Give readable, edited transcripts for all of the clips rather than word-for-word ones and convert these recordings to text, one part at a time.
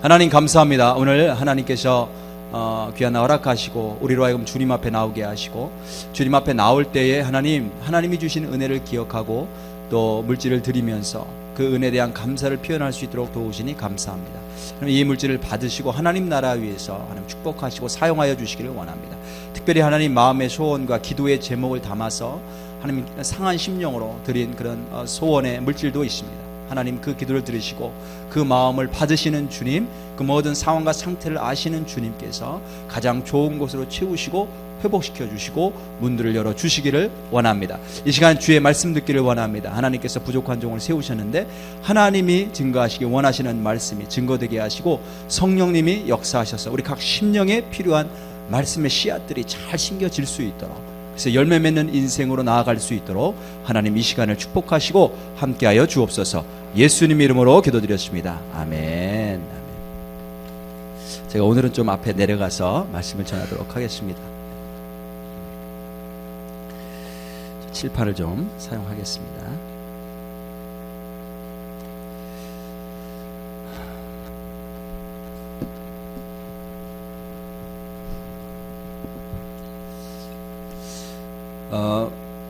하나님 감사합니다. 오늘 하나님께서 귀한 허락하시고 우리로 하여금 주님 앞에 나오게 하시고 주님 앞에 나올 때에 하나님이 주신 은혜를 기억하고 또 물질을 드리면서 그 은혜에 대한 감사를 표현할 수 있도록 도우시니 감사합니다. 이 물질을 받으시고 하나님 나라 위해서 하나님 축복하시고 사용하여 주시기를 원합니다. 특별히 하나님 마음의 소원과 기도의 제목을 담아서 하나님 상한 심령으로 드린 그런 소원의 물질도 있습니다. 하나님 그 기도를 들으시고 그 마음을 받으시는 주님, 그 모든 상황과 상태를 아시는 주님께서 가장 좋은 곳으로 채우시고 회복시켜 주시고 문들을 열어 주시기를 원합니다. 이 시간 주의 말씀 듣기를 원합니다. 하나님께서 부족한 종을 세우셨는데 하나님이 증거하시기 원하시는 말씀이 증거되게 하시고 성령님이 역사하셔서 우리 각 심령에 필요한 말씀의 씨앗들이 잘 심겨질 수 있도록, 그래서 열매 맺는 인생으로 나아갈 수 있도록 하나님 이 시간을 축복하시고 함께하여 주옵소서. 예수님 이름으로 기도드렸습니다. 아멘. 제가 오늘은 좀 앞에 내려가서 말씀을 전하도록 하겠습니다. 칠판을 좀 사용하겠습니다.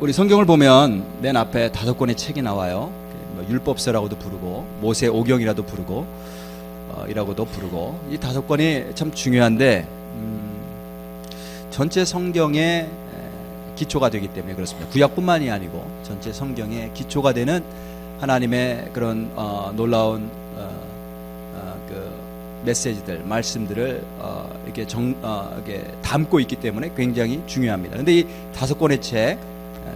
우리 성경을 보면 맨 앞에 5권의 책이 나와요. 율법서라고도 부르고 모세 오경이라도 부르고 이라고도 부르고, 이 5권이 참 중요한데 전체 성경의 기초가 되기 때문에 그렇습니다. 구약뿐만이 아니고 전체 성경의 기초가 되는 하나님의 그런 놀라운 그 메시지들, 말씀들을 이렇게 담고 있기 때문에 굉장히 중요합니다. 그런데 이 5권의 책,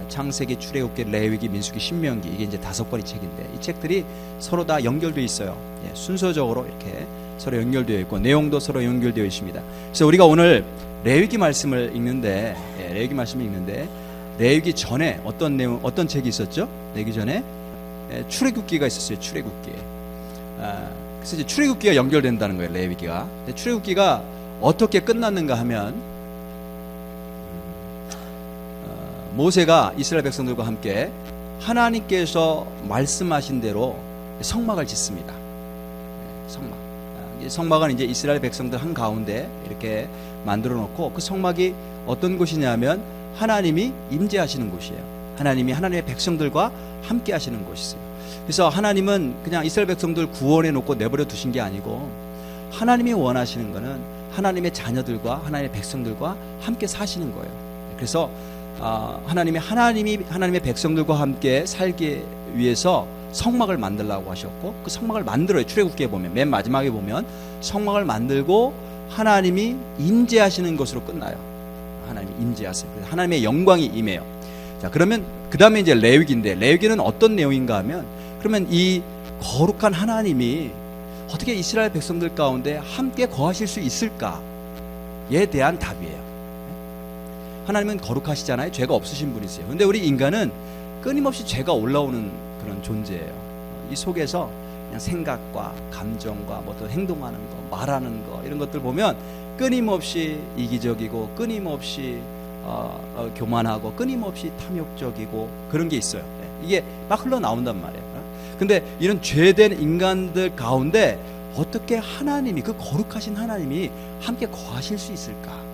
창세기, 출애굽기, 레위기, 민수기, 신명기, 이게 이제 5권의 책인데 이 책들이 서로 다 연결되어 있어요. 순서적으로 이렇게 서로 연결되어 있고 내용도 서로 연결되어 있습니다. 그래서 우리가 오늘 레위기 말씀을 읽는데, 레위기 전에 어떤 내용, 어떤 책이 있었죠? 레위기 전에 출애굽기가 있었어요. 출애굽기. 그래서 이제 출애굽기가 연결된다는 거예요. 레위기가. 근데 출애굽기가 어떻게 끝났는가 하면 모세가 이스라엘 백성들과 함께 하나님께서 말씀하신 대로 성막을 짓습니다. 성막은 이제 이스라엘 백성들 한가운데 이렇게 만들어 놓고, 그 성막이 어떤 곳이냐면 하나님이 임재하시는 곳이에요. 하나님이 하나님의 백성들과 함께 하시는 곳이세요. 그래서 하나님은 그냥 이스라엘 백성들 구원해 놓고 내버려 두신 게 아니고 하나님이 원하시는 것은 하나님의 자녀들과 하나님의 백성들과 함께 사시는 거예요. 그래서 하나님의 백성들과 함께 살기 위해서 성막을 만들라고 하셨고, 그 성막을 만들어요. 출애굽기에 보면 맨 마지막에 보면 성막을 만들고 하나님이 임재하시는 것으로 끝나요. 하나님이 임재하세요. 하나님의 영광이 임해요. 자, 그러면 그 다음에 이제 레위기인데, 레위기는 어떤 내용인가 하면, 그러면 이 거룩한 하나님이 어떻게 이스라엘 백성들 가운데 함께 거하실 수 있을까에 대한 답이에요. 하나님은 거룩하시잖아요. 죄가 없으신 분이세요. 근데 우리 인간은 끊임없이 죄가 올라오는 그런 존재예요. 이 속에서 그냥 생각과 감정과 뭐 또 행동하는 거, 말하는 거, 이런 것들 보면 끊임없이 이기적이고 끊임없이 교만하고 끊임없이 탐욕적이고 그런 게 있어요. 이게 막 흘러나온단 말이에요. 근데 이런 죄된 인간들 가운데 어떻게 하나님이, 그 거룩하신 하나님이 함께 거하실 수 있을까?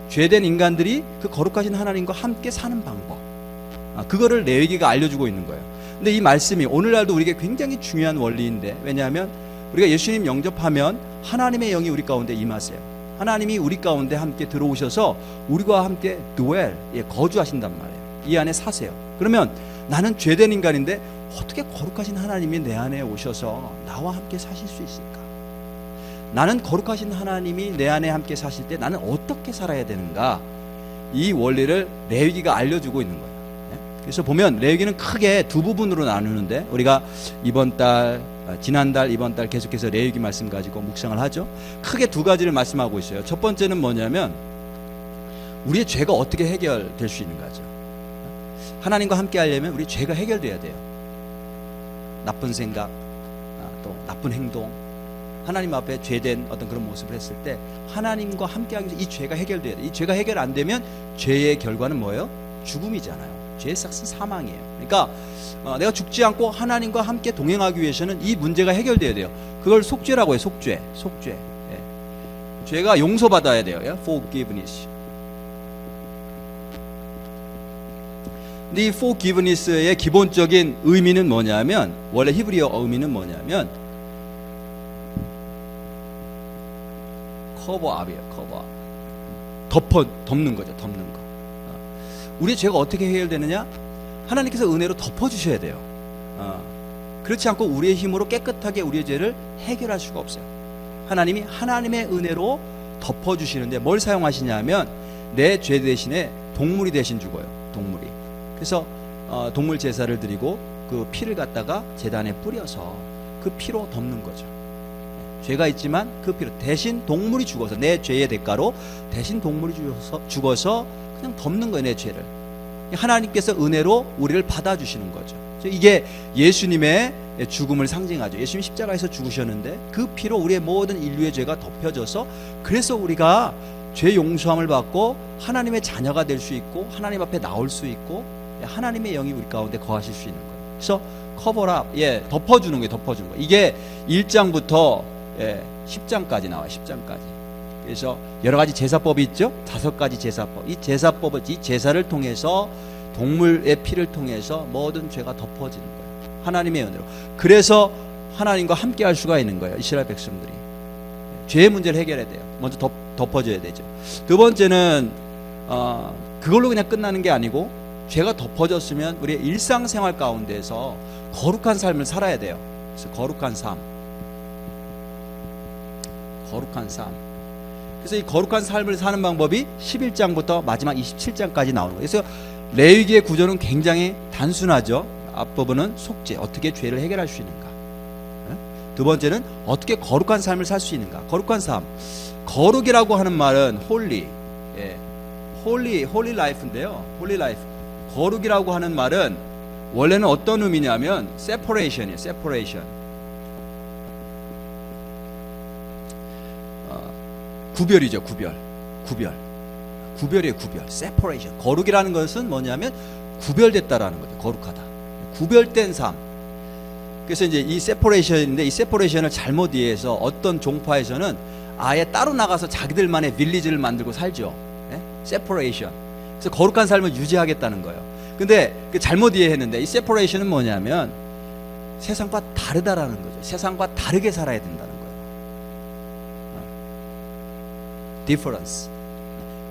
죄된 인간들이 그 거룩하신 하나님과 함께 사는 방법, 그거를 레위기가 알려주고 있는 거예요. 근데 이 말씀이 오늘날도 우리에게 굉장히 중요한 원리인데, 왜냐하면 우리가 예수님 영접하면 하나님의 영이 우리 가운데 임하세요. 하나님이 우리 가운데 함께 들어오셔서 우리와 함께 거주하신단 말이에요. 이 안에 사세요. 그러면 나는 죄된 인간인데 어떻게 거룩하신 하나님이 내 안에 오셔서 나와 함께 사실 수 있을까? 나는 거룩하신 하나님이 내 안에 함께 사실 때 나는 어떻게 살아야 되는가? 이 원리를 레위기가 알려주고 있는 거예요. 그래서 보면 레위기는 크게 두 부분으로 나누는데, 우리가 지난달, 이번 달 계속해서 레위기 말씀 가지고 묵상을 하죠. 크게 두 가지를 말씀하고 있어요. 첫 번째는 뭐냐면 우리의 죄가 어떻게 해결될 수 있는가죠. 하나님과 함께 하려면 우리 죄가 해결돼야 돼요. 나쁜 생각, 또 나쁜 행동, 하나님 앞에 죄된 어떤 그런 모습을 했을 때 하나님과 함께 하기 위해서 이 죄가 해결돼야 돼요. 이 죄가 해결 안 되면 죄의 결과는 뭐예요? 죽음이잖아요. 죄의 삭은 사망이에요. 그러니까 내가 죽지 않고 하나님과 함께 동행하기 위해서는 이 문제가 해결돼야 돼요. 그걸 속죄라고 해요. 속죄. 예. 죄가 용서받아야 돼요. forgiveness. 근데 이 forgiveness의 기본적인 의미는 뭐냐면, 원래 히브리어 의미는 뭐냐면 커버업이에요. 커버업. 덮는 거죠. 덮는 거. 우리의 죄가 어떻게 해결되느냐? 하나님께서 은혜로 덮어주셔야 돼요. 그렇지 않고 우리의 힘으로 깨끗하게 우리의 죄를 해결할 수가 없어요. 하나님이 하나님의 은혜로 덮어주시는데 뭘 사용하시냐면 내 죄 대신에 동물이 대신 죽어요. 동물이. 그래서 동물 제사를 드리고 그 피를 갖다가 제단에 뿌려서 그 피로 덮는 거죠. 죄가 있지만 그 피로 대신 동물이 죽어서, 내 죄의 대가로 대신 동물이 죽어서 그냥 덮는 거예요. 내 죄를. 하나님께서 은혜로 우리를 받아주시는 거죠. 이게 예수님의 죽음을 상징하죠. 예수님이 십자가에서 죽으셨는데 그 피로 우리의 모든 인류의 죄가 덮여져서, 그래서 우리가 죄 용서함을 받고 하나님의 자녀가 될 수 있고 하나님 앞에 나올 수 있고 하나님의 영이 우리 가운데 거하실 수 있는 거예요. 그래서 커버업, 덮어주는 거예요. 덮어주는 거. 이게 1장부터 10장까지 나와요. 10장까지. 그래서 여러 가지 제사법이 있죠. 5가지 제사법. 이 제사법을, 이 제사를 통해서 동물의 피를 통해서 모든 죄가 덮어지는 거예요. 하나님의 은혜로. 그래서 하나님과 함께 할 수가 있는 거예요. 이스라엘 백성들이. 죄의 문제를 해결해야 돼요. 먼저 덮어줘야 되죠. 두 번째는 그걸로 그냥 끝나는 게 아니고, 죄가 덮어졌으면 우리의 일상생활 가운데서 거룩한 삶을 살아야 돼요. 그래서 거룩한 삶. 그래서 이 거룩한 삶을 사는 방법이 11장부터 마지막 27장까지 나오는 거예요. 그래서 레위기의 구조는 굉장히 단순하죠. 앞부분은 속죄, 어떻게 죄를 해결할 수 있는가. 두 번째는 어떻게 거룩한 삶을 살 수 있는가. 거룩한 삶. 거룩이라고 하는 말은 홀리, 홀리 라이프인데요. 홀리 라이프. 거룩이라고 하는 말은 원래는 어떤 의미냐면 separation이에요. separation. 구별이죠. 구별이에요. 구별. separation. 거룩이라는 것은 뭐냐면 구별됐다라는 거죠. 거룩하다. 구별된 삶. 그래서 이제 이 separation인데, 이 separation을 잘못 이해해서 어떤 종파에서는 아예 따로 나가서 자기들만의 빌리지를 만들고 살죠. separation. 그래서 거룩한 삶을 유지하겠다는 거예요. 근데 그 잘못 이해했는데, 이 separation은 뭐냐면 세상과 다르다라는 거죠. 세상과 다르게 살아야 된다는 거예요. difference.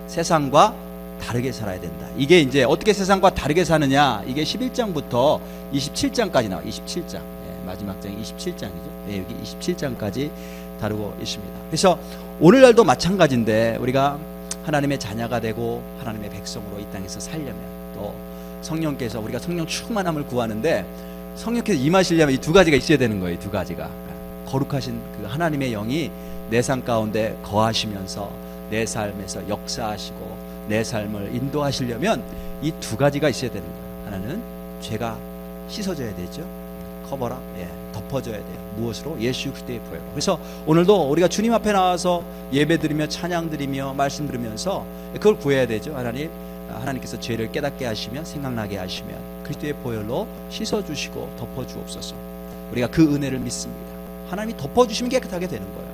세상과 다르게 살아야 된다. 이게 이제 어떻게 세상과 다르게 사느냐, 이게 11장부터 27장까지 나와요. 27장. 마지막 장이 27장이죠. 여기 27장까지 다루고 있습니다. 그래서 오늘날도 마찬가지인데, 우리가 하나님의 자녀가 되고 하나님의 백성으로 이 땅에서 살려면, 또 성령께서, 우리가 성령 충만함을 구하는데 성령께서 임하시려면 이 두 가지가 있어야 되는 거예요. 이 두 가지가. 거룩하신 그 하나님의 영이 내 삶 가운데 거하시면서 내 삶에서 역사하시고 내 삶을 인도하시려면 이 두 가지가 있어야 되는 거예요. 하나는 죄가 씻어져야 되죠. 커버라, 덮어져야 돼요. 무엇으로? 예수 그리스도의 보혈로. 그래서 오늘도 우리가 주님 앞에 나와서 예배드리며 찬양드리며 말씀 들으면서 그걸 구해야 되죠. 하나님께서 죄를 깨닫게 하시면, 생각나게 하시면 그리스도의 보혈로 씻어주시고 덮어주옵소서. 우리가 그 은혜를 믿습니다. 하나님이 덮어주시면 깨끗하게 되는 거예요.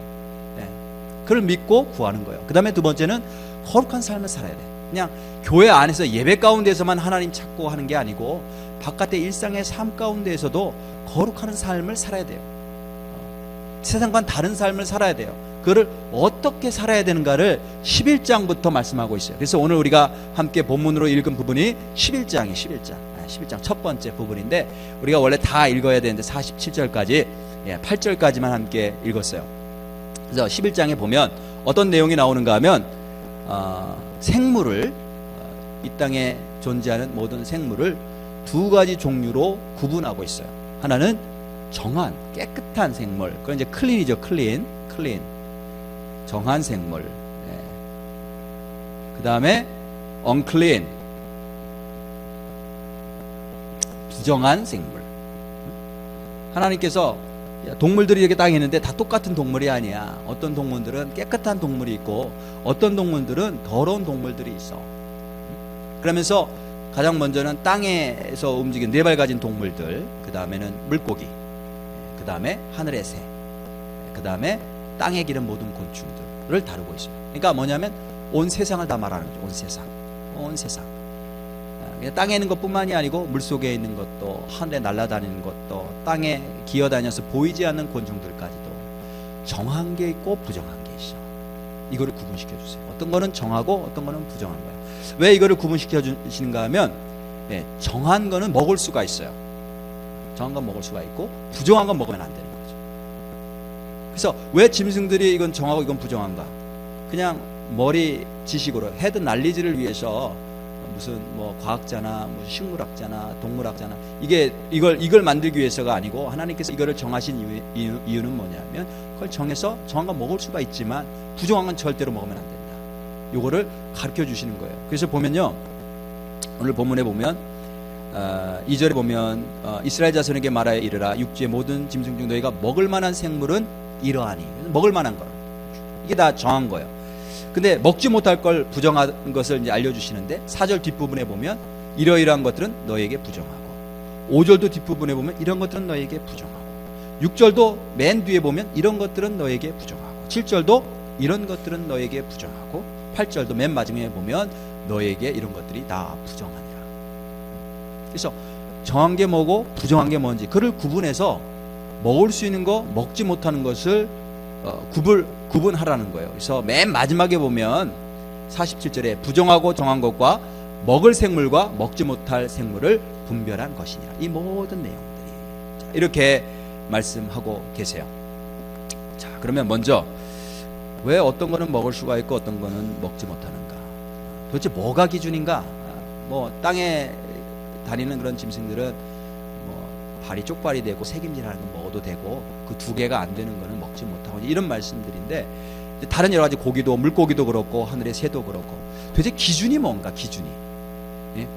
그걸 믿고 구하는 거예요. 그 다음에 두 번째는 거룩한 삶을 살아야 돼. 그냥 교회 안에서 예배 가운데서만 하나님 찾고 하는 게 아니고 바깥의 일상의 삶 가운데에서도 거룩한 삶을 살아야 돼요. 세상과는 다른 삶을 살아야 돼요. 그거를 어떻게 살아야 되는가를 11장부터 말씀하고 있어요. 그래서 오늘 우리가 함께 본문으로 읽은 부분이 11장이에요. 11장 첫 번째 부분인데, 우리가 원래 다 읽어야 되는데 47절까지, 8절까지만 함께 읽었어요. 그래서 11장에 보면 어떤 내용이 나오는가 하면 생물을, 이 땅에 존재하는 모든 생물을 두 가지 종류로 구분하고 있어요. 하나는 정한 깨끗한 생물, 그건 이제 클린이죠. 클린 정한 생물. 그 다음에 unclean, 부정한 생물. 하나님께서 동물들이 이렇게 딱 있는데 다 똑같은 동물이 아니야. 어떤 동물들은 깨끗한 동물이 있고 어떤 동물들은 더러운 동물들이 있어. 그러면서 가장 먼저는 땅에서 움직이는 네 발 가진 동물들, 그 다음에는 물고기, 그 다음에 하늘의 새, 그 다음에 땅에 기는 모든 곤충들을 다루고 있어요. 그러니까 뭐냐면 온 세상을 다 말하는 거죠. 온 세상, 온 세상. 땅에 있는 것뿐만이 아니고 물속에 있는 것도, 하늘에 날아다니는 것도, 땅에 기어다녀서 보이지 않는 곤충들까지도 정한 게 있고 부정한 게 있어. 이거를 구분시켜 주세요. 어떤 거는 정하고 어떤 거는 부정한 거예요. 왜 이거를 구분시켜 주시는가 하면, 정한 거는 먹을 수가 있어요. 정한 건 먹을 수가 있고 부정한 건 먹으면 안 되는 거죠. 그래서 왜 짐승들이 이건 정하고 이건 부정한가? 그냥 머리 지식으로 헤드 날리지를 위해서 무슨 뭐 과학자나 무슨 식물학자나 동물학자나 이걸 만들기 위해서가 아니고, 하나님께서 이거를 정하신 이유는 뭐냐면, 그걸 정해서 정한 건 먹을 수가 있지만 부정한 건 절대로 먹으면 안 된다. 요거를 가르쳐 주시는 거예요. 그래서 보면요, 오늘 본문에 보면 2절에 보면 이스라엘 자손에게 말하여 이르라, 육지의 모든 짐승 중 너희가 먹을 만한 생물은 이러하니. 먹을 만한 거, 이게 다 정한 거예요. 근데 먹지 못할 걸 부정한 것을 이제 알려주시는데, 4절 뒷부분에 보면 이러이러한 것들은 너에게 부정하고, 5절도 뒷부분에 보면 이런 것들은 너에게 부정하고, 6절도 맨 뒤에 보면 이런 것들은 너에게 부정하고, 7절도 이런 것들은 너에게 부정하고, 8절도 맨 마지막에 보면 너에게 이런 것들이 다 부정하니라. 그래서 정한 게 뭐고 부정한 게 뭔지 그를 구분해서 먹을 수 있는 거, 먹지 못하는 것을 구분하라는 거예요. 그래서 맨 마지막에 보면 47절에 부정하고 정한 것과 먹을 생물과 먹지 못할 생물을 분별한 것이니라. 이 모든 내용들이 이렇게 말씀하고 계세요. 자, 그러면 먼저 왜 어떤 거는 먹을 수가 있고 어떤 거는 먹지 못하는가? 도대체 뭐가 기준인가? 뭐 땅에 다니는 그런 짐승들은 발이 쪽발이 되고 새김질하는 건 먹어도 되고, 그 두 개가 안 되는 거는 먹지 못하고, 이런 말씀들인데, 다른 여러 가지 고기도, 물고기도 그렇고 하늘의 새도 그렇고, 도대체 기준이 뭔가? 기준이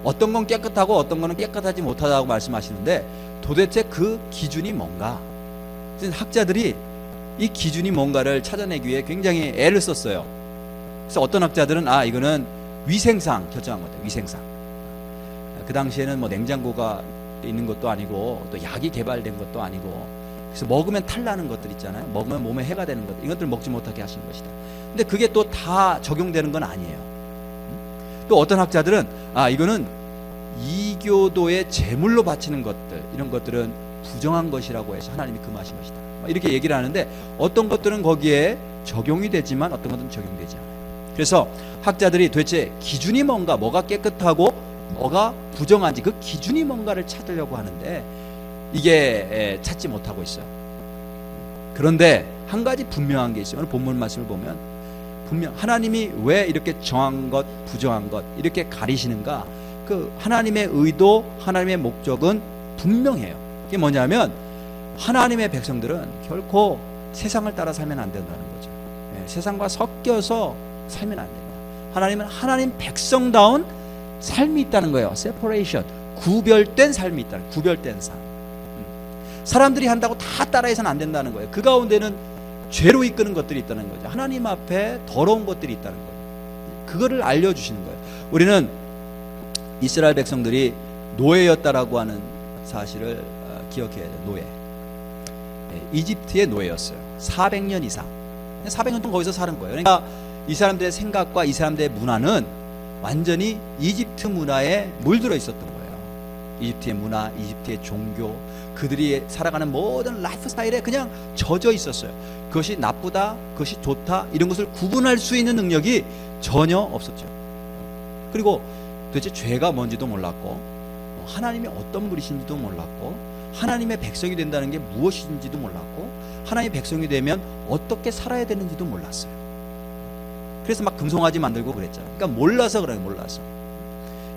어떤 건 깨끗하고 어떤 거는 깨끗하지 못하다고 말씀하시는데, 도대체 그 기준이 뭔가? 학자들이 이 기준이 뭔가를 찾아내기 위해 굉장히 애를 썼어요. 그래서 어떤 학자들은 이거는 위생상 결정한 거다. 위생상. 그 당시에는 뭐 냉장고가 있는 것도 아니고 또 약이 개발된 것도 아니고, 그래서 먹으면 탈나는 것들 있잖아요. 먹으면 몸에 해가 되는 것들, 이것들을 먹지 못하게 하신 것이다. 근데 그게 또 다 적용되는 건 아니에요. 또 어떤 학자들은 이거는 이교도의 제물로 바치는 것들, 이런 것들은 부정한 것이라고 해서 하나님이 금하신 것이다, 이렇게 얘기를 하는데, 어떤 것들은 거기에 적용이 되지만 어떤 것들은 적용되지 않아요. 그래서 학자들이 도대체 기준이 뭔가, 뭐가 깨끗하고 뭐가 부정한지 그 기준이 뭔가를 찾으려고 하는데 이게 찾지 못하고 있어요. 그런데 한 가지 분명한 게 있어요. 오늘 본문 말씀을 보면 분명 하나님이 왜 이렇게 정한 것, 부정한 것 이렇게 가리시는가, 그 하나님의 의도, 하나님의 목적은 분명해요. 그게 뭐냐면, 하나님의 백성들은 결코 세상을 따라 살면 안 된다는 거죠. 세상과 섞여서 살면 안 돼요. 하나님은 하나님 백성다운 삶이 있다는 거예요. separation, 구별된 삶이 있다는 거예요. 구별된 삶. 사람들이 한다고 다 따라해서는 안 된다는 거예요. 그 가운데는 죄로 이끄는 것들이 있다는 거죠. 하나님 앞에 더러운 것들이 있다는 거예요. 그거를 알려주시는 거예요. 우리는 이스라엘 백성들이 노예였다라고 하는 사실을 기억해야 돼요. 노예. 이집트의 노예였어요. 400년 이상. 400년 동안 거기서 사는 거예요. 그러니까 이 사람들의 생각과 이 사람들의 문화는 완전히 이집트 문화에 물들어 있었던 거예요. 이집트의 문화, 이집트의 종교, 그들이 살아가는 모든 라이프 스타일에 그냥 젖어 있었어요. 그것이 나쁘다, 그것이 좋다, 이런 것을 구분할 수 있는 능력이 전혀 없었죠. 그리고 도대체 죄가 뭔지도 몰랐고, 하나님이 어떤 분이신지도 몰랐고, 하나님의 백성이 된다는 게 무엇인지도 몰랐고, 하나님의 백성이 되면 어떻게 살아야 되는지도 몰랐어요. 그래서 막 금송아지 만들고 그랬잖아요. 그러니까 몰라서 그래요. 몰라서.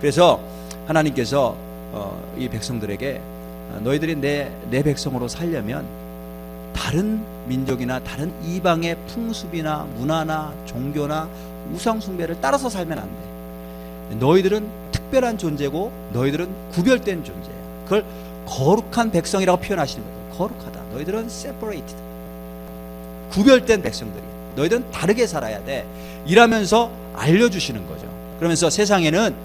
그래서 하나님께서 이 백성들에게 너희들이 내 백성으로 살려면 다른 민족이나 다른 이방의 풍습이나 문화나 종교나 우상 숭배를 따라서 살면 안 돼. 너희들은 특별한 존재고 너희들은 구별된 존재예요. 그걸 거룩한 백성이라고 표현하시는 거예요. 거룩하다. 너희들은 separated, 구별된 백성들이에요. 너희들은 다르게 살아야 돼. 이라면서 알려주시는 거죠. 그러면서 세상에는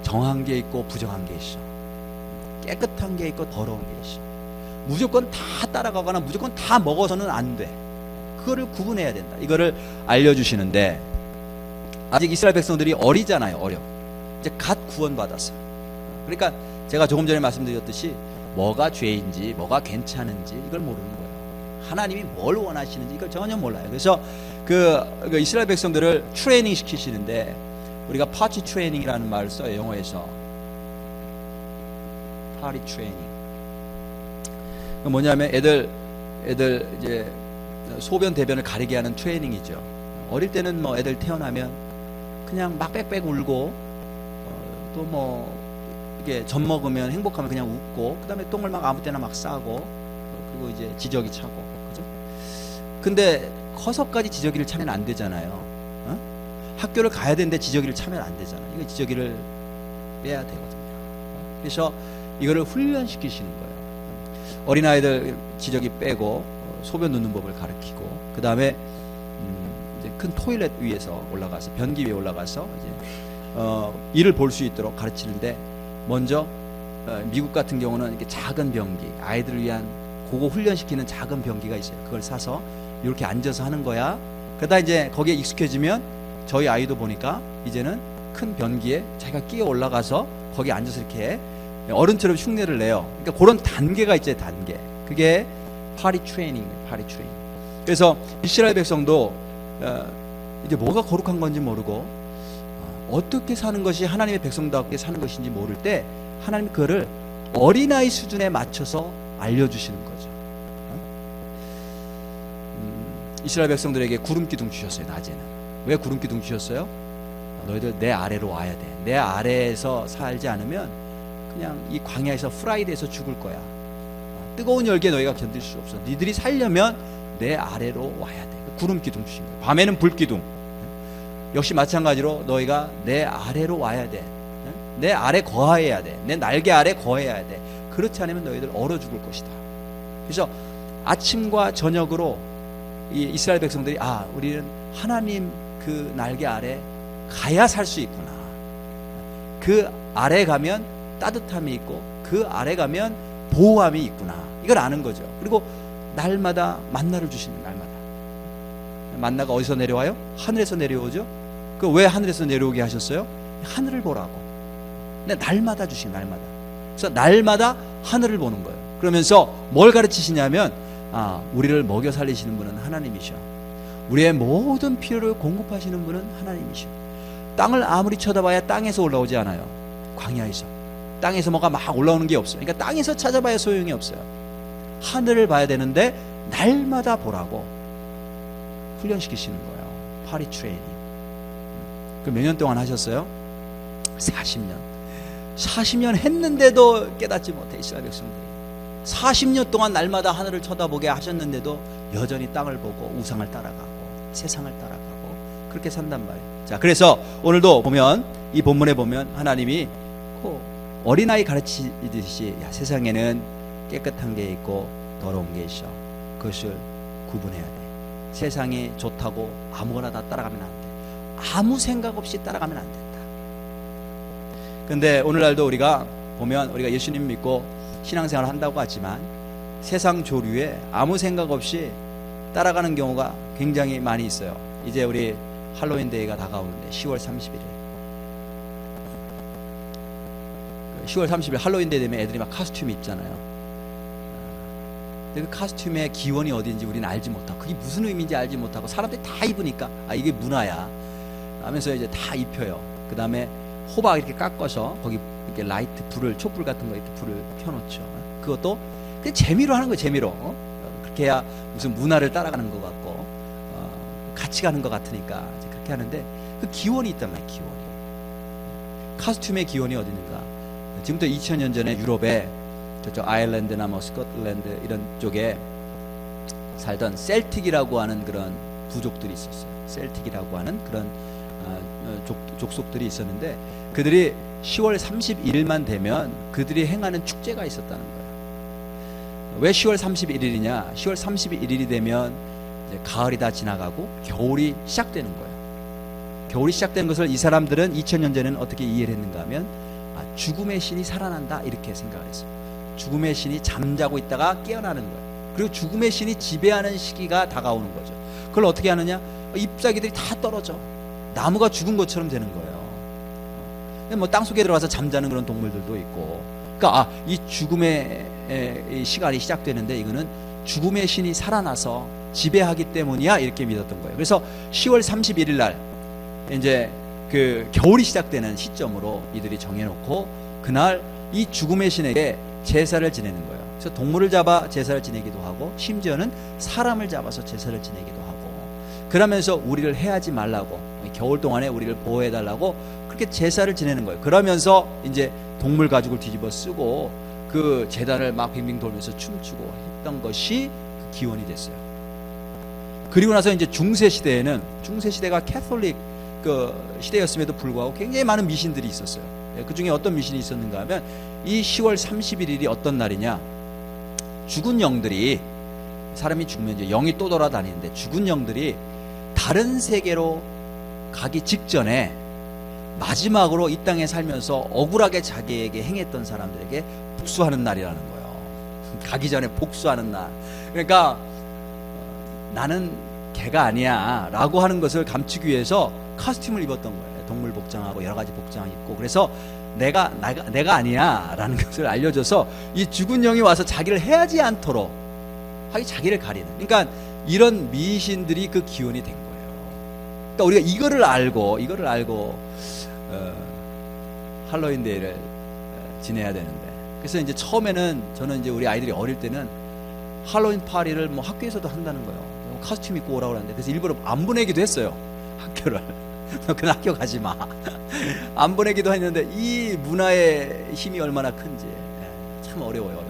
정한 게 있고 부정한 게 있어. 깨끗한 게 있고 더러운 게 있어. 무조건 다 따라가거나 무조건 다 먹어서는 안 돼. 그거를 구분해야 된다. 이거를 알려주시는데, 아직 이스라엘 백성들이 어리잖아요. 어려. 이제 갓 구원받았어요. 그러니까 제가 조금 전에 말씀드렸듯이 뭐가 죄인지 뭐가 괜찮은지 이걸 모르는 거예요. 하나님이 뭘 원하시는지 이걸 전혀 몰라요. 그래서 그 이스라엘 백성들을 트레이닝 시키시는데, 우리가 파티 트레이닝이라는 말을 써요. 영어에서 파티 트레이닝. 뭐냐면 애들 이제 소변 대변을 가리게 하는 트레이닝이죠. 어릴 때는 뭐 애들 태어나면 그냥 막 빽빽 울고, 또 뭐 이게 젖 먹으면 행복하면 그냥 웃고, 그 다음에 똥을 막 아무 때나 막 싸고, 그리고 이제 지저귀 차고, 그죠? 근데 커서까지 지저귀를 차면 안 되잖아요. 어? 학교를 가야 되는데 지저귀를 차면 안 되잖아요. 이거 지저귀를 빼야 되거든요. 그래서 이거를 훈련시키시는 거예요. 어린아이들 지저귀 빼고 소변 넣는 법을 가르치고, 그 다음에 이제 큰 토일렛 위에서 올라가서, 변기 위에 올라가서 이제 이를 볼 수 있도록 가르치는데, 먼저 미국 같은 경우는 이렇게 작은 변기, 아이들을 위한 그거 훈련시키는 작은 변기가 있어요. 그걸 사서 이렇게 앉아서 하는 거야. 그러다 이제 거기에 익숙해지면, 저희 아이도 보니까 이제는 큰 변기에 자기가 끼어 올라가서 거기 앉아서 이렇게 어른처럼 흉내를 내요. 그러니까 그런 단계가 있죠. 단계. 그게 파리 트레이닝이에요. 파리 트레이닝. 그래서 이스라엘 백성도 이제 뭐가 거룩한 건지 모르고, 어떻게 사는 것이 하나님의 백성답게 사는 것인지 모를 때, 하나님 그거를 어린아이 수준에 맞춰서 알려주시는 거죠. 이스라엘 백성들에게 구름 기둥 주셨어요. 낮에는. 왜 구름 기둥 주셨어요? 너희들 내 아래로 와야 돼. 내 아래에서 살지 않으면 그냥 이 광야에서 프라이 돼서 죽을 거야. 뜨거운 열기에 너희가 견딜 수 없어. 니들이 살려면 내 아래로 와야 돼. 구름 기둥 주신 거예요. 밤에는 불 기둥. 역시 마찬가지로 너희가 내 아래로 와야 돼. 내 아래 거하여야 돼. 내 날개 아래 거해야 돼. 그렇지 않으면 너희들 얼어 죽을 것이다. 그래서 아침과 저녁으로 이 이스라엘 백성들이, 우리는 하나님 그 날개 아래 가야 살 수 있구나. 그 아래 가면 따뜻함이 있고, 그 아래 가면 보호함이 있구나. 이걸 아는 거죠. 그리고 날마다 만나를 주시는, 날마다. 만나가 어디서 내려와요? 하늘에서 내려오죠. 그 왜 하늘에서 내려오게 하셨어요? 하늘을 보라고. 근데 날마다 주신, 날마다. 그래서 날마다 하늘을 보는 거예요. 그러면서 뭘 가르치시냐면, 우리를 먹여 살리시는 분은 하나님이셔. 우리의 모든 필요를 공급하시는 분은 하나님이셔. 땅을 아무리 쳐다봐야 땅에서 올라오지 않아요. 광야에서. 땅에서 뭐가 막 올라오는 게 없어요. 그러니까 땅에서 찾아봐야 소용이 없어요. 하늘을 봐야 되는데 날마다 보라고 훈련시키시는 거예요. 파리 트레이닝. 그 몇 년 동안 하셨어요? 40년. 40년 했는데도 깨닫지 못해, 이스라엘 백성들이. 40년 동안 날마다 하늘을 쳐다보게 하셨는데도 여전히 땅을 보고 우상을 따라가고 세상을 따라가고 그렇게 산단 말이에요. 자, 그래서 오늘도 보면, 이 본문에 보면 하나님이 어린아이 가르치듯이, 세상에는 깨끗한 게 있고 더러운 게 있어. 그것을 구분해야 돼. 세상이 좋다고 아무거나 다 따라가면 안 돼. 아무 생각 없이 따라가면 안 된다. 근데 오늘날도 우리가 보면, 우리가 예수님 믿고 신앙생활을 한다고 하지만 세상 조류에 아무 생각 없이 따라가는 경우가 굉장히 많이 있어요. 이제 우리 할로윈 데이가 다가오는데 10월 30일 10월 30일 할로윈 데이 되면 애들이 막 카스튬 입잖아요. 근데 그 카스튬의 기원이 어딘지 우리는 알지 못하고, 그게 무슨 의미인지 알지 못하고, 사람들이 다 입으니까 이게 문화야 하면서 이제 다 입혀요. 그 다음에 호박 이렇게 깎아서 거기 이렇게 라이트 불을, 촛불 같은 거 이렇게 불을 켜놓죠. 그것도 그냥 재미로 하는 거예요. 재미로. 그렇게 해야 무슨 문화를 따라가는 것 같고, 같이 가는 것 같으니까 이제 그렇게 하는데, 그 기원이 있단 말이에요. 기원이. 카스튬의 기원이 어디 있는가? 지금부터 2000년 전에 유럽에 저쪽 아일랜드나 뭐 스코틀랜드 이런 쪽에 살던 셀틱이라고 하는 그런 부족들이 있었어요. 셀틱이라고 하는 그런 족속들이 있었는데, 그들이 10월 31일만 되면 그들이 행하는 축제가 있었다는 거예요. 왜 10월 31일이냐? 10월 31일이 되면 이제 가을이 다 지나가고 겨울이 시작되는 거예요. 겨울이 시작된 것을 이 사람들은 2000년 전에는 어떻게 이해를 했는가 하면, 죽음의 신이 살아난다 이렇게 생각을 했어요. 죽음의 신이 잠자고 있다가 깨어나는 거예요. 그리고 죽음의 신이 지배하는 시기가 다가오는 거죠. 그걸 어떻게 하느냐? 잎사귀들이 다 떨어져. 나무가 죽은 것처럼 되는 거예요. 뭐 땅속에 들어가서 잠자는 그런 동물들도 있고. 그러니까 이 죽음의 시간이 시작되는데 이거는 죽음의 신이 살아나서 지배하기 때문이야 이렇게 믿었던 거예요. 그래서 10월 31일 날 이제 그 겨울이 시작되는 시점으로 이들이 정해놓고 그날 이 죽음의 신에게 제사를 지내는 거예요. 그래서 동물을 잡아 제사를 지내기도 하고 심지어는 사람을 잡아서 제사를 지내기도 하고 그러면서 우리를 해하지 말라고 겨울 동안에 우리를 보호해달라고 그렇게 제사를 지내는 거예요. 그러면서 이제 동물 가죽을 뒤집어 쓰고 그 제단을 막 빙빙 돌면서 춤추고 했던 것이 그 기원이 됐어요. 그리고 나서 이제 중세 시대에는 중세 시대가 캐톨릭 그 시대였음에도 불구하고 굉장히 많은 미신들이 있었어요. 그 중에 어떤 미신이 있었는가 하면 이 10월 31일이 어떤 날이냐? 죽은 영들이 사람이 죽으면 이제 영이 또 돌아다니는데 죽은 영들이 다른 세계로 가기 직전에 마지막으로 이 땅에 살면서 억울하게 자기에게 행했던 사람들에게 복수하는 날이라는 거예요. 가기 전에 복수하는 날. 그러니까 나는 걔가 아니야 라고 하는 것을 감추기 위해서 커스튬을 입었던 거예요. 동물 복장하고 여러 가지 복장을 입고 그래서 내가 아니야 라는 것을 알려줘서 이 죽은 영이 와서 자기를 해하지 않도록 자기를 가리는 그러니까 이런 미신들이 그 기원이 된 거예요. 그러니까 우리가 이거를 알고 할로윈 데이를 지내야 되는데 그래서 이제 처음에는 저는 이제 우리 아이들이 어릴 때는 할로윈 파티를 뭐 학교에서도 한다는 거예요. 커스튬 입고 오라고 그러는데 그래서 일부러 안 보내기도 했어요. 학교를. 그 학교 가지 마. 안 보내기도 했는데 이 문화의 힘이 얼마나 큰지 참 어려워요.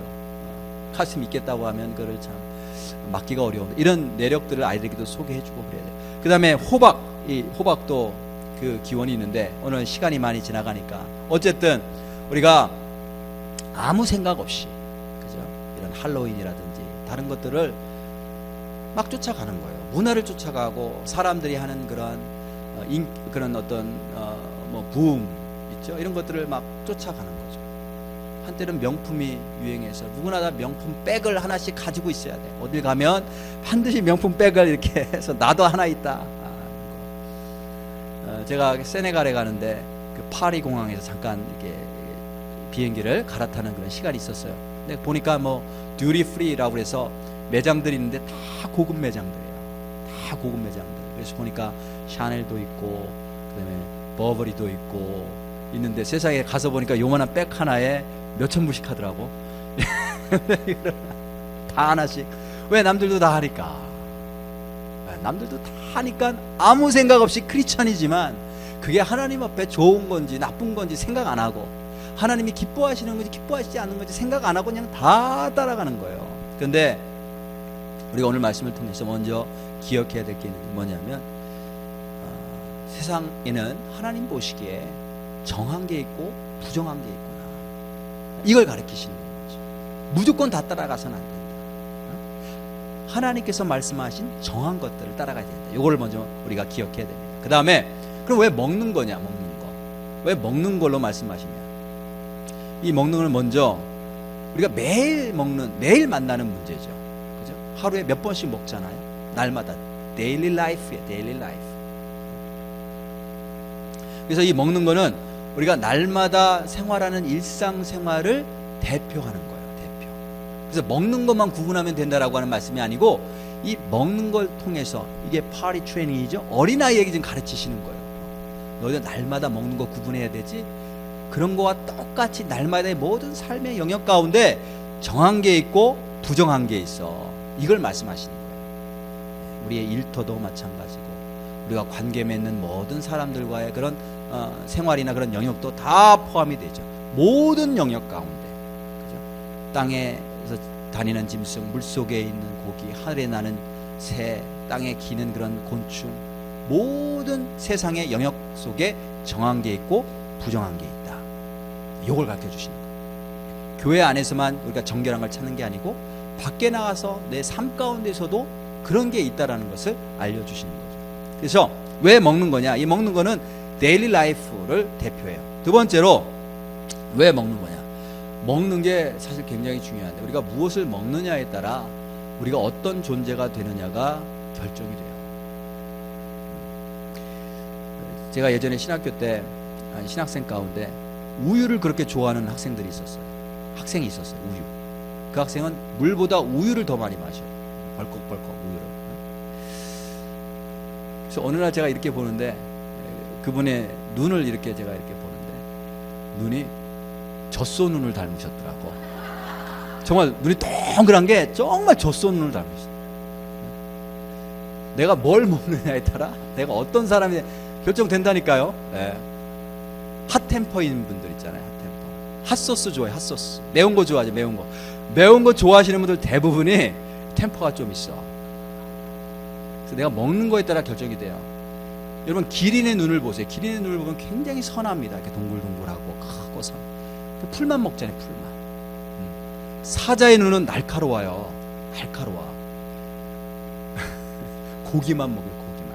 커스튬 입겠다고 하면 그걸 참 막기가 어려운데 이런 내력들을 아이들에게도 소개해주고 그래야 돼요. 그 다음에 호박, 이 호박도 그 기원이 있는데 오늘 시간이 많이 지나가니까 어쨌든 우리가 아무 생각 없이 그죠? 이런 할로윈이라든지 다른 것들을 막 쫓아가는 거예요. 문화를 쫓아가고 사람들이 하는 그런 어떤 뭐 붐 있죠. 이런 것들을 막 쫓아가는 거죠. 한때는 명품이 유행해서 누구나 다 명품 백을 하나씩 가지고 있어야 돼. 어딜 가면 반드시 명품 백을 이렇게 해서 나도 하나 있다. 제가 세네갈에 가는데 그 파리 공항에서 잠깐 이렇게 비행기를 갈아타는 그런 시간이 있었어요. 근데 보니까 뭐 듀티 프리라고 해서 매장들이 있는데 다 고급 매장들이에요. 다 고급 매장들. 그래서 보니까 샤넬도 있고 그다음에 버버리도 있고 있는데 세상에 가서 보니까 요만한 백 하나에 몇천 불씩 하더라고. 다 하나씩. 왜 남들도 다 하니까. 남들도 다 하니까 아무 생각 없이 크리스찬이지만 그게 하나님 앞에 좋은 건지 나쁜 건지 생각 안 하고 하나님이 기뻐하시는 건지 기뻐하시지 않는 건지 생각 안 하고 그냥 다 따라가는 거예요. 그런데 우리가 오늘 말씀을 통해서 먼저 기억해야 될 게 뭐냐면 세상에는 하나님 보시기에 정한 게 있고 부정한 게 있구나. 이걸 가르치시는 거죠. 무조건 다 따라가서는 안 된다. 하나님께서 말씀하신 정한 것들을 따라가야 된다. 이거를 먼저 우리가 기억해야 됩니다. 그 다음에 그럼 왜 먹는 거냐? 먹는 거. 왜 먹는 걸로 말씀하시냐? 이 먹는 걸 먼저 우리가 매일 만나는 문제죠. 그죠? 하루에 몇 번씩 먹잖아요. 날마다 데일리 라이프예요. 데일리 라이프. 그래서 이 먹는 거는 우리가 날마다 생활하는 일상생활을 대표하는 거예요. 대표. 그래서 먹는 것만 구분하면 된다라고 하는 말씀이 아니고 이 먹는 걸 통해서 이게 파리 트레이닝이죠. 어린아이에게 지금 가르치시는 거예요. 너희들 날마다 먹는 거 구분해야 되지. 그런 거와 똑같이 날마다의 모든 삶의 영역 가운데 정한 게 있고 부정한 게 있어. 이걸 말씀하시는 거예요. 우리의 일터도 마찬가지고 우리가 관계 맺는 모든 사람들과의 그런 생활이나 그런 영역도 다 포함이 되죠. 모든 영역 가운데 그죠? 땅에서 다니는 짐승, 물속에 있는 고기, 하늘에 나는 새, 땅에 기는 그런 곤충, 모든 세상의 영역 속에 정한 게 있고 부정한 게 있다. 이걸 가르쳐 주시는 거예요. 교회 안에서만 우리가 정결한 걸 찾는 게 아니고 밖에 나가서 내 삶 가운데서도 그런 게 있다라는 것을 알려주시는 거죠. 그래서 왜 먹는 거냐? 이 먹는 거는 데일리 라이프를 대표해요. 두 번째로 왜 먹는 거냐? 먹는 게 사실 굉장히 중요한데 우리가 무엇을 먹느냐에 따라 우리가 어떤 존재가 되느냐가 결정이 돼요. 제가 예전에 신학교 때 신학생 가운데 우유를 그렇게 좋아하는 학생들이 있었어요. 학생이 있었어요. 우유. 그 학생은 물보다 우유를 더 많이 마셔요. 벌컥벌컥 우유를. 그래서 어느 날 제가 이렇게 보는데 그분의 눈을 이렇게 제가 이렇게 보는데 눈이 젖소 눈을 닮으셨더라고. 정말 눈이 동그란 게 정말 젖소 눈을 닮으셨어요. 내가 뭘 먹느냐에 따라 내가 어떤 사람이 결정된다니까요. 네. 핫템퍼인 분들 있잖아요. 핫템퍼. 핫소스 좋아해. 핫소스. 매운 거 좋아하죠. 매운 거. 매운 거 좋아하시는 분들 대부분이 템퍼가 좀 있어. 그래서 내가 먹는 거에 따라 결정이 돼요. 여러분 기린의 눈을 보세요. 기린의 눈을 보면 굉장히 선합니다. 이렇게 동글동글하고 크고 선. 풀만 먹잖아요. 풀만. 사자의 눈은 날카로워요. 날카로워. 고기만 먹어요. 고기만.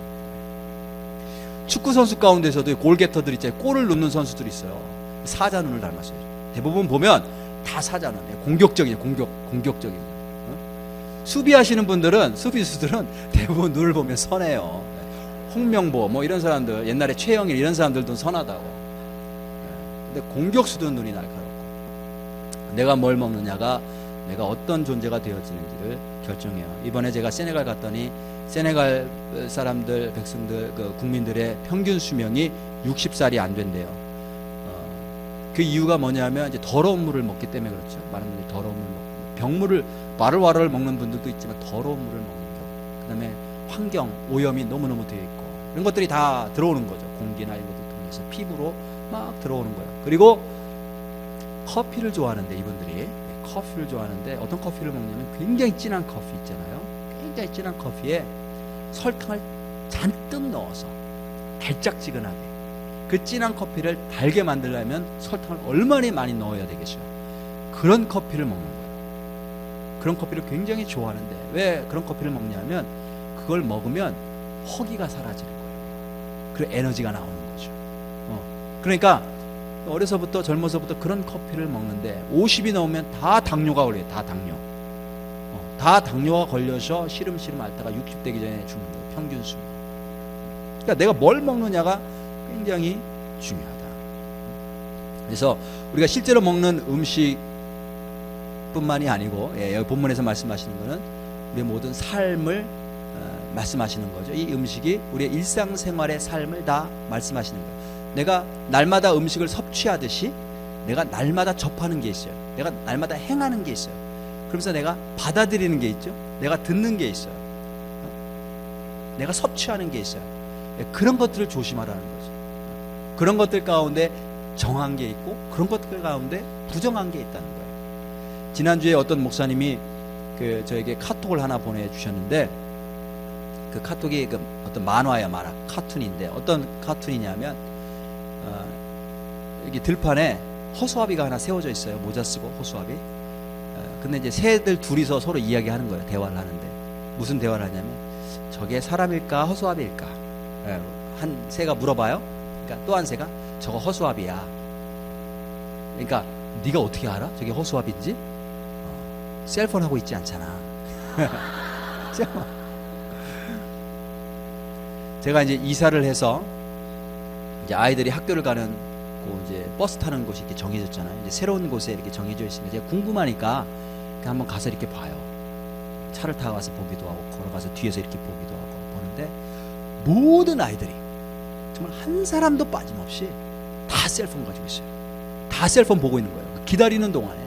축구 선수 가운데서도 골게터들 있잖아요. 골을 넣는 선수들이 있어요. 사자 눈을 닮았어요. 대부분 보면 다 사자 눈. 공격적이에요. 공격적인. 수비하시는 분들은 수비수들은 대부분 눈을 보면 선해요. 홍명보 뭐 이런 사람들 옛날에 최영일 이런 사람들도 선하다고. 근데 공격수들은 눈이 날카롭고 내가 뭘 먹느냐가 내가 어떤 존재가 되어지는지를 결정해요. 이번에 제가 세네갈 갔더니 세네갈 사람들 백성들 그 국민들의 평균 수명이 60살이 안 된대요. 그 이유가 뭐냐면 이제 더러운 물을 먹기 때문에 그렇죠. 많은 분들이 더러운 물을 먹고 병물을 와르와르를 먹는 분들도 있지만 더러운 물을 먹는 거. 그다음에 환경 오염이 너무너무 되어 있고 이런 것들이 다 들어오는 거죠. 공기나 이런 것들 통해서 피부로 막 들어오는 거예요. 그리고 커피를 좋아하는데 이분들이 커피를 좋아하는데 어떤 커피를 먹냐면 굉장히 진한 커피 있잖아요. 굉장히 진한 커피에 설탕을 잔뜩 넣어서 달짝지근하게 그 진한 커피를 달게 만들려면 설탕을 얼마나 많이 넣어야 되겠어요. 그런 커피를 먹는 거예요. 그런 커피를 굉장히 좋아하는데 왜 그런 커피를 먹냐면 그걸 먹으면 허기가 사라지는 거예요. 그리고 에너지가 나오는 거죠. 그러니까 어려서부터 젊어서부터 그런 커피를 먹는데 50이 넘으면 다 당뇨가 걸려요. 다 당뇨. 다 당뇨가 걸려서 시름시름 앓다가 60 되기 전에 죽는 거예요. 평균 수명. 그러니까 내가 뭘 먹느냐가 굉장히 중요하다. 그래서 우리가 실제로 먹는 음식뿐만이 아니고 여기 본문에서 말씀하시는 것은 우리의 모든 삶을 말씀하시는 거죠. 이 음식이 우리의 일상생활의 삶을 다 말씀하시는 거예요. 내가 날마다 음식을 섭취하듯이 내가 날마다 접하는 게 있어요. 내가 날마다 행하는 게 있어요. 그러면서 내가 받아들이는 게 있죠. 내가 듣는 게 있어요. 내가 섭취하는 게 있어요. 그런 것들을 조심하라는 거죠. 그런 것들 가운데 정한 게 있고 그런 것들 가운데 부정한 게 있다는 거예요. 지난주에 어떤 목사님이 저에게 카톡을 하나 보내주셨는데 그 카톡이 어떤 만화야 만화 카툰인데 어떤 카툰이냐면 여기 들판에 허수아비가 하나 세워져 있어요. 모자 쓰고 허수아비. 근데 이제 새들 둘이서 서로 이야기하는 거예요. 대화를 하는데 무슨 대화를 하냐면 저게 사람일까 허수아비일까? 한 새가 물어봐요. 그러니까 또 한 새가 저거 허수아비야. 그러니까 네가 어떻게 알아? 저게 허수아비인지? 셀폰 하고 있지 않잖아. 제가 이제 이사를 해서 이제 아이들이 학교를 가는 이제 버스 타는 곳이 이렇게 정해졌잖아요. 이제 새로운 곳에 이렇게 정해져 있으니까 제가 궁금하니까 한번 가서 이렇게 봐요. 차를 타고 가서 보기도 하고 걸어가서 뒤에서 이렇게 보기도 하고 보는데 모든 아이들이 정말 한 사람도 빠짐없이 다 셀폰 가지고 있어요. 다 셀폰 보고 있는 거예요. 기다리는 동안에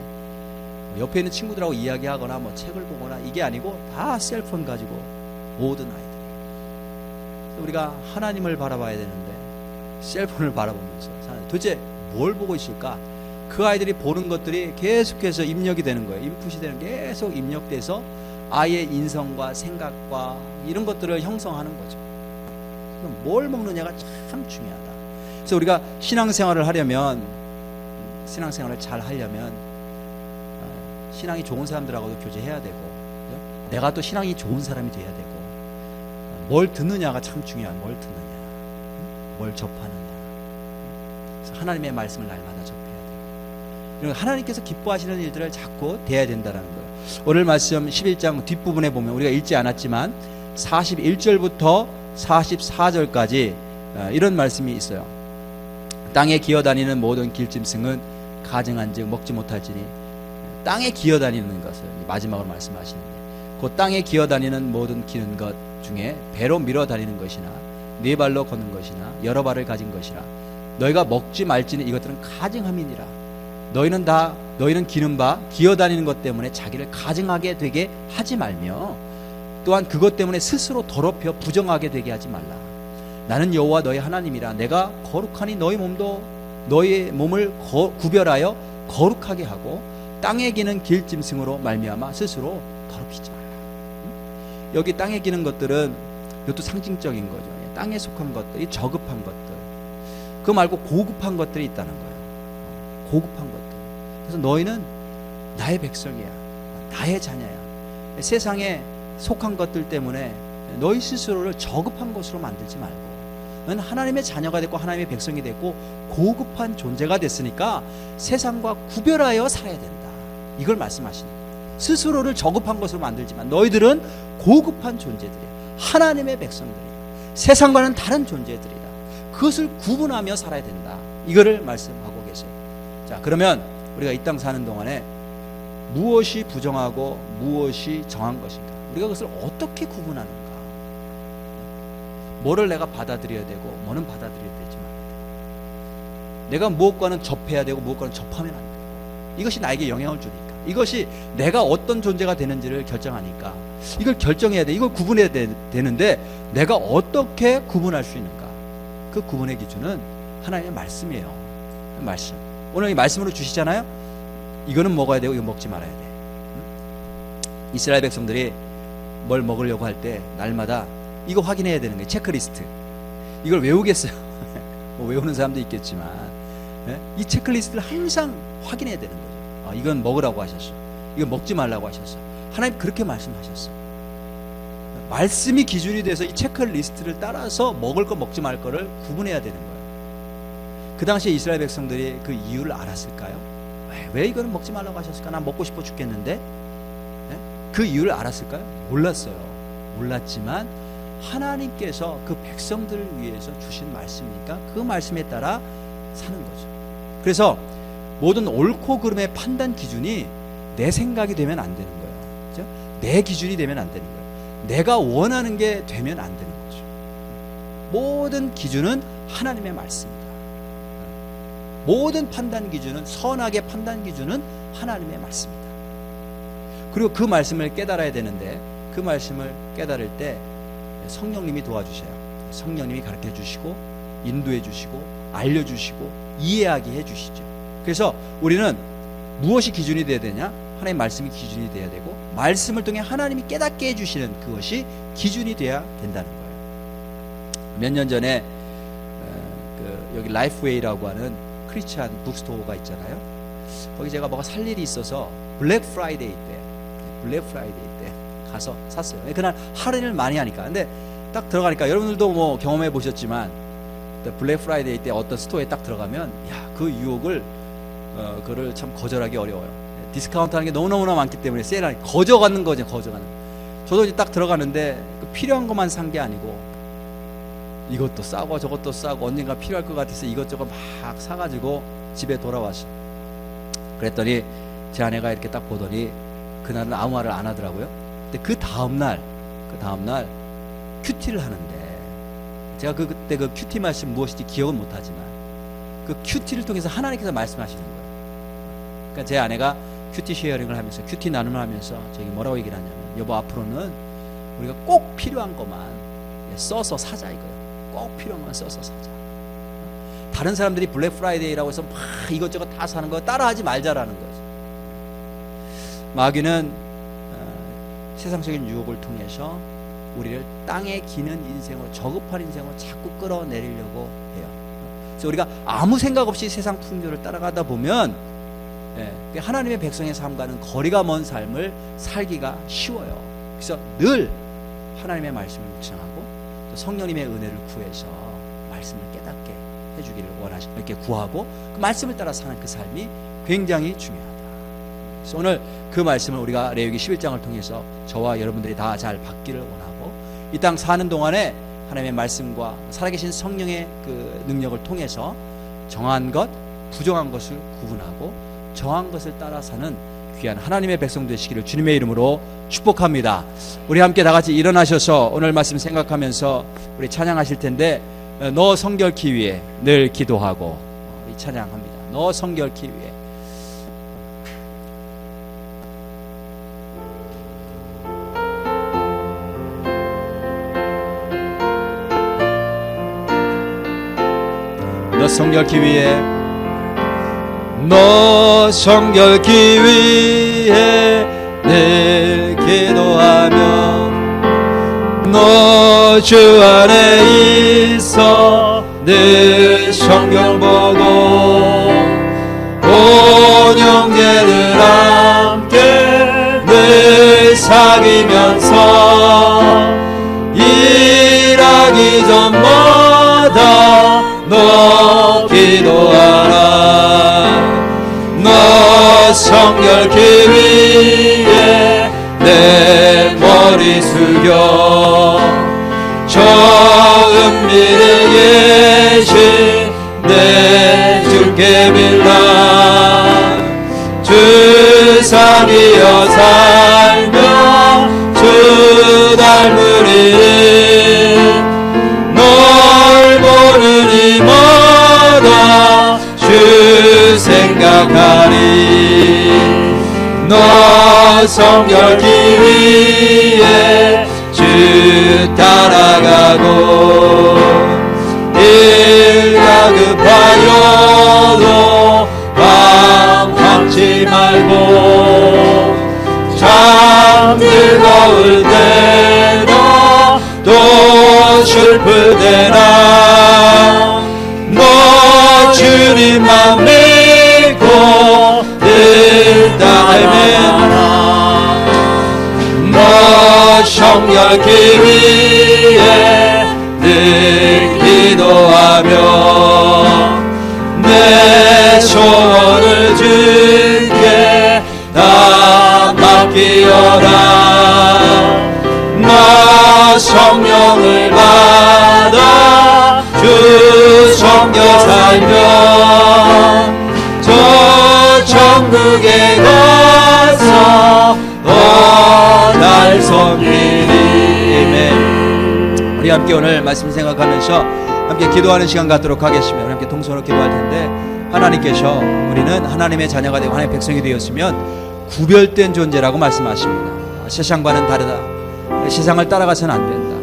옆에 있는 친구들하고 이야기하거나 뭐 책을 보거나 이게 아니고 다 셀폰 가지고 모든 아이들이. 우리가 하나님을 바라봐야 되는데 셀폰을 바라보면서 도대체 뭘 보고 있을까? 그 아이들이 보는 것들이 계속해서 입력이 되는 거예요. 인풋이 되는 계속 입력돼서 아이의 인성과 생각과 이런 것들을 형성하는 거죠. 그럼 뭘 먹느냐가 참 중요하다. 그래서 우리가 신앙생활을 하려면 신앙생활을 잘 하려면 신앙이 좋은 사람들하고도 교제해야 되고 그죠? 내가 또 신앙이 좋은 사람이 돼야 되고 뭘 듣느냐가 참 중요한 뭘 듣느냐 뭘 접하느냐. 하나님의 말씀을 날마다 접해야 돼요. 하나님께서 기뻐하시는 일들을 자꾸 대해야 된다는 거예요. 오늘 말씀 11장 뒷부분에 보면 우리가 읽지 않았지만 41절부터 44절까지 이런 말씀이 있어요. 땅에 기어다니는 모든 길짐승은 가증한즉 먹지 못할지니, 땅에 기어다니는 것을 마지막으로 말씀하시는데, 그 땅에 기어다니는 모든 기는 것 중에 배로 밀어 다니는 것이나 네 발로 걷는 것이나 여러 발을 가진 것이라 너희가 먹지 말지니 이것들은 가증함이니라. 너희는 기는 바 기어다니는 것 때문에 자기를 가증하게 되게 하지 말며 또한 그것 때문에 스스로 더럽혀 부정하게 되게 하지 말라. 나는 여호와 너희 하나님이라. 내가 거룩하니 너희 몸도 너희의 몸을 구별하여 거룩하게 하고 땅에 기는 길짐승으로 말미암아 스스로 더럽히지 말라. 여기 땅에 기는 것들은 이것도 상징적인 거죠. 땅에 속한 것들이 저급한 것들, 그 말고 고급한 것들이 있다는 거예요. 고급한 것들. 그래서 너희는 나의 백성이야, 나의 자녀야. 세상에 속한 것들 때문에 너희 스스로를 저급한 것으로 만들지 말고, 너는 하나님의 자녀가 됐고 하나님의 백성이 됐고 고급한 존재가 됐으니까 세상과 구별하여 살아야 된다. 이걸 말씀하시는 거예요. 스스로를 저급한 것으로 만들지만 너희들은 고급한 존재들이야. 하나님의 백성들이야. 세상과는 다른 존재들이라. 그것을 구분하며 살아야 된다. 이거를 말씀하고 계세요. 자, 그러면 우리가 이 땅 사는 동안에 무엇이 부정하고 무엇이 정한 것인가? 우리가 그것을 어떻게 구분하는가? 뭐를 내가 받아들여야 되고 뭐는 받아들여야 되지 말아야 되고, 내가 무엇과는 접해야 되고 무엇과는 접하면 안 되고, 이것이 나에게 영향을 주니까, 이것이 내가 어떤 존재가 되는지를 결정하니까 이걸 결정해야 돼. 이걸 구분해야 되는데 내가 어떻게 구분할 수 있는가? 그 구분의 기준은 하나님의 말씀이에요. 말씀. 오늘 이 말씀으로 주시잖아요. 이거는 먹어야 되고 이거 먹지 말아야 돼. 이스라엘 백성들이 뭘 먹으려고 할 때 날마다 이거 확인해야 되는 거예요. 체크리스트. 이걸 외우겠어요. 뭐 외우는 사람도 있겠지만, 이 체크리스트를 항상 확인해야 되는 거죠. 이건 먹으라고 하셨어, 이건 먹지 말라고 하셨어. 하나님 그렇게 말씀하셨어. 말씀이 기준이 돼서 이 체크리스트를 따라서 먹을 거 먹지 말 거를 구분해야 되는 거예요. 그 당시에 이스라엘 백성들이 그 이유를 알았을까요? 왜 이거는 먹지 말라고 하셨을까? 난 먹고 싶어 죽겠는데. 그 이유를 알았을까요? 몰랐어요. 몰랐지만 하나님께서 그 백성들을 위해서 주신 말씀이니까 그 말씀에 따라 사는 거죠. 그래서 모든 옳고 그름의 판단 기준이 내 생각이 되면 안 되는 거예요. 그렇죠? 내 기준이 되면 안 되는 거예요. 내가 원하는 게 되면 안 되는 거죠. 모든 기준은 하나님의 말씀입니다. 모든 판단 기준은, 선악의 판단 기준은 하나님의 말씀입니다. 그리고 그 말씀을 깨달아야 되는데, 그 말씀을 깨달을 때 성령님이 도와주셔요. 성령님이 가르쳐 주시고 인도해 주시고 알려주시고 이해하게 해주시죠. 그래서 우리는 무엇이 기준이 되어야 되냐? 하나님의 말씀이 기준이 되어야 되고, 말씀을 통해 하나님이 깨닫게 해주시는 그것이 기준이 되어야 된다는 거예요. 몇 년 전에 여기 라이프웨이라고 하는 크리스찬 북스토어가 있잖아요. 거기 제가 뭐가 살 일이 있어서 블랙 프라이데이 때 가서 샀어요. 그날 할인을 많이 하니까. 근데 딱 들어가니까, 여러분들도 뭐 경험해 보셨지만 블랙 프라이데이 때 어떤 스토어에 딱 들어가면 그 유혹을 그거를 참 거절하기 어려워요. 디스카운트 하는 게 너무너무나 많기 때문에 세일하는, 거저가는 거죠. 거저가는. 저도 이제 딱 들어가는데 필요한 것만 산 게 아니고 이것도 싸고 저것도 싸고 언젠가 필요할 것 같아서 이것저것 막 사가지고 집에 돌아왔어요. 그랬더니 제 아내가 이렇게 딱 보더니 그날은 아무 말을 안 하더라고요. 근데 그 다음날 큐티를 하는데, 제가 그때 그 큐티 말씀 무엇인지 기억은 못하지만 그 큐티를 통해서 하나님께서 말씀하시는 거예요. 그러니까 제 아내가 큐티 쉐어링을 하면서, 큐티 나눔을 하면서 저에게 뭐라고 얘기를 하냐면, 여보, 앞으로는 우리가 꼭 필요한 것만 써서 사자 이거예요. 꼭 필요한 것만 써서 사자. 다른 사람들이 블랙 프라이데이라고 해서 막 이것저것 다 사는 거 따라하지 말자라는 거죠. 마귀는 세상적인 유혹을 통해서 우리를 땅에 기는 인생으로, 저급한 인생으로 자꾸 끌어내리려고 해요. 그래서 우리가 아무 생각 없이 세상 풍조를 따라가다 보면 하나님의 백성의 삶과는 거리가 먼 삶을 살기가 쉬워요. 그래서 늘 하나님의 말씀을 묵상하고 또 성령님의 은혜를 구해서 말씀을 깨닫게 해주기를 이렇게 구하고 그 말씀을 따라 사는 그 삶이 굉장히 중요하다. 그래서 오늘 그 말씀을 우리가 레위기 11장을 통해서 저와 여러분들이 다 잘 받기를 원하고, 이 땅 사는 동안에 하나님의 말씀과 살아계신 성령의 그 능력을 통해서 정한 것, 부정한 것을 구분하고 정한 것을 따라 사는 귀한 하나님의 백성 되시기를 주님의 이름으로 축복합니다. 우리 함께 다 같이 일어나셔서 오늘 말씀 생각하면서 우리 찬양하실 텐데, 너 성결케 위해 늘 기도하고, 우리 찬양합니다. 너 성결케 위해. 너 성결케 위해, 너 성결케 위해 늘 기도하며, 너 주 안에 있어 늘 성경 보고, 온 형제들 함께 늘 사귀면서 일하기 전마다 너 기도하라. 너 성결케 위해 내 머리 숙여, 저 은밀에 계신 내 주께 빌라. 주 사귀어 살며 주 닮으리. 널 보는 이마다 주 생각하리. 너 성결케 위해 주 따라가고, 일 다급하여도 마음 참지 말고, 잠들거울 때나 또 슬플 때나 너 주님만 믿고 늘 따르라. 너 성결케 위해 늘 기도하며, 내 소원을 주께 다 맡기어라. 나 성령을 받아 주 섬겨 살며, 저 천국에 가서 날 섬기리. 아멘. 우리 함께 오늘 말씀 생각하면서 함께 기도하는 시간 갖도록 하겠습니다. 우리 함께 동서로 기도할 텐데, 하나님께서 우리는 하나님의 자녀가 되고 하나님의 백성이 되었으면 구별된 존재라고 말씀하십니다. 세상과는 다르다. 세상을 따라가서는 안 된다.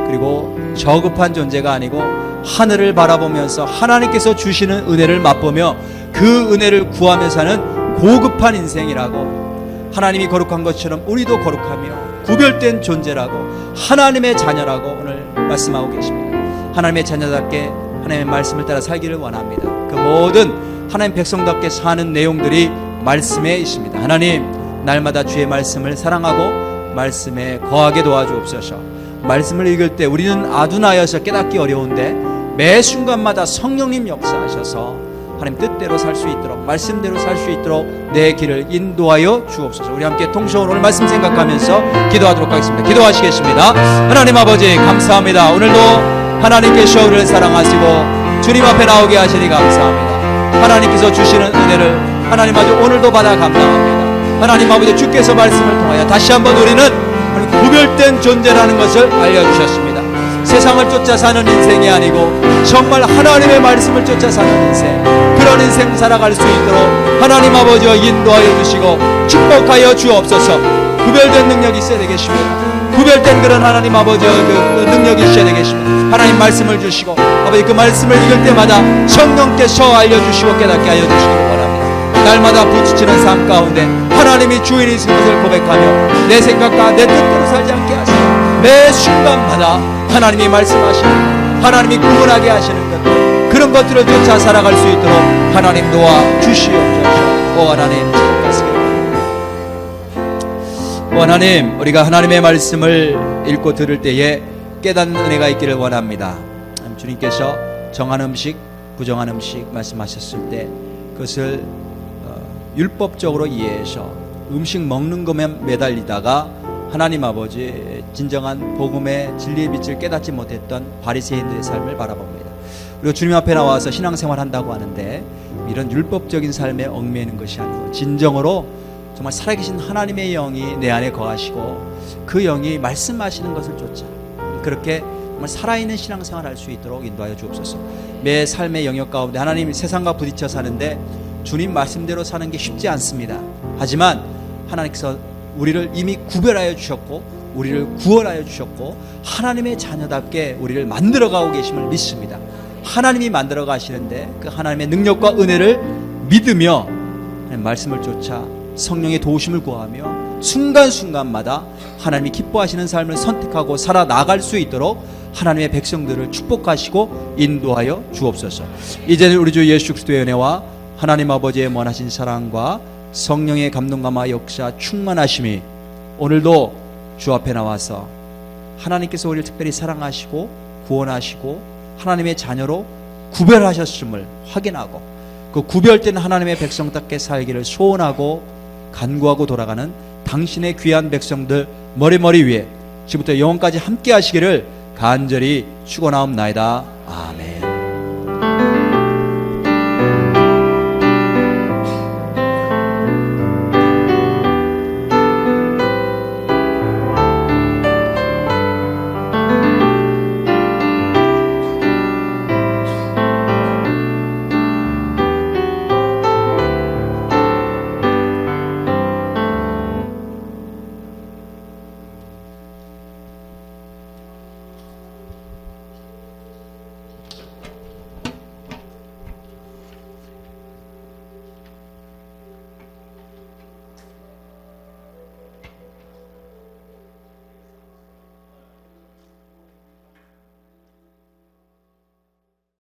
그리고 저급한 존재가 아니고 하늘을 바라보면서 하나님께서 주시는 은혜를 맛보며 그 은혜를 구하며 사는 고급한 인생이라고, 하나님이 거룩한 것처럼 우리도 거룩하며 구별된 존재라고, 하나님의 자녀라고 오늘 말씀하고 계십니다. 하나님의 자녀답게 하나님의 말씀을 따라 살기를 원합니다. 그 모든 하나님 백성답게 사는 내용들이 말씀에 있습니다. 하나님, 날마다 주의 말씀을 사랑하고 말씀에 거하게 도와주옵소서. 말씀을 읽을 때 우리는 아둔하여서 깨닫기 어려운데 매 순간마다 성령님 역사하셔서 하나님 뜻대로 살 수 있도록, 말씀대로 살 수 있도록 내 길을 인도하여 주옵소서. 우리 함께 통성으로 오늘 말씀 생각하면서 기도하도록 하겠습니다. 기도하시겠습니다. 하나님 아버지 감사합니다. 오늘도 하나님께서 우리를 사랑하시고 주님 앞에 나오게 하시니 감사합니다. 하나님께서 주시는 은혜를 하나님 아버지 오늘도 받아 감사합니다. 하나님 아버지 주께서 말씀을 통하여 다시 한번 우리는 구별된 존재라는 것을 알려주셨습니다. 세상을 쫓아 사는 인생이 아니고 정말 하나님의 말씀을 쫓아 사는 인생, 그런 인생 살아갈 수 있도록 하나님 아버지와 인도하여 주시고 축복하여 주옵소서. 구별된 능력이 있어야 되겠습니다. 구별된 그런 하나님 아버지의 그 능력이 있어야 되겠습니다. 하나님 말씀을 주시고 아버지 그 말씀을 읽을 때마다 성령께서 알려주시고 깨닫게 하여 주시기 바랍니다. 날마다 부딪히는 삶 가운데 하나님이 주인이신 것을 고백하며 내 생각과 내 뜻대로 살지 않게 하시고 매 순간마다 하나님이 말씀하시는 것, 하나님이 구분하게 하시는 것들, 그런 것들을 쫓아 살아갈 수 있도록 하나님 도와 주시옵소서. 오 하나님 축복하시기 바랍니다. 오 하나님, 우리가 하나님의 말씀을 읽고 들을 때에 깨닫는 은혜가 있기를 원합니다. 주님께서 정한 음식, 부정한 음식 말씀하셨을 때 그것을 율법적으로 이해해서 음식 먹는 것에 매달리다가 하나님 아버지 진정한 복음의 진리의 빛을 깨닫지 못했던 바리새인들의 삶을 바라봅니다. 그리고 주님 앞에 나와서 신앙생활 한다고 하는데 이런 율법적인 삶에 얽매이는 것이 아니고 진정으로 정말 살아계신 하나님의 영이 내 안에 거하시고 그 영이 말씀하시는 것을 쫓아 그렇게 정말 살아있는 신앙생활을 할 수 있도록 인도하여 주옵소서. 매 삶의 영역 가운데 하나님 세상과 부딪혀 사는데 주님 말씀대로 사는 게 쉽지 않습니다. 하지만 하나님께서 우리를 이미 구별하여 주셨고 우리를 구원하여 주셨고 하나님의 자녀답게 우리를 만들어가고 계심을 믿습니다. 하나님이 만들어 가시는데 그 하나님의 능력과 은혜를 믿으며 말씀을 쫓아 성령의 도우심을 구하며 순간순간마다 하나님이 기뻐하시는 삶을 선택하고 살아나갈 수 있도록 하나님의 백성들을 축복하시고 인도하여 주옵소서. 이제는 우리 주 예수 그리스도의 은혜와 하나님 아버지의 원하신 사랑과 성령의 감동감화 역사 충만하심이 오늘도 주 앞에 나와서 하나님께서 우리를 특별히 사랑하시고 구원하시고 하나님의 자녀로 구별하셨음을 확인하고 그 구별된 하나님의 백성답게 살기를 소원하고 간구하고 돌아가는 당신의 귀한 백성들 머리머리 위에 지금부터 영원까지 함께 하시기를 간절히 축원하옵나이다. 아멘.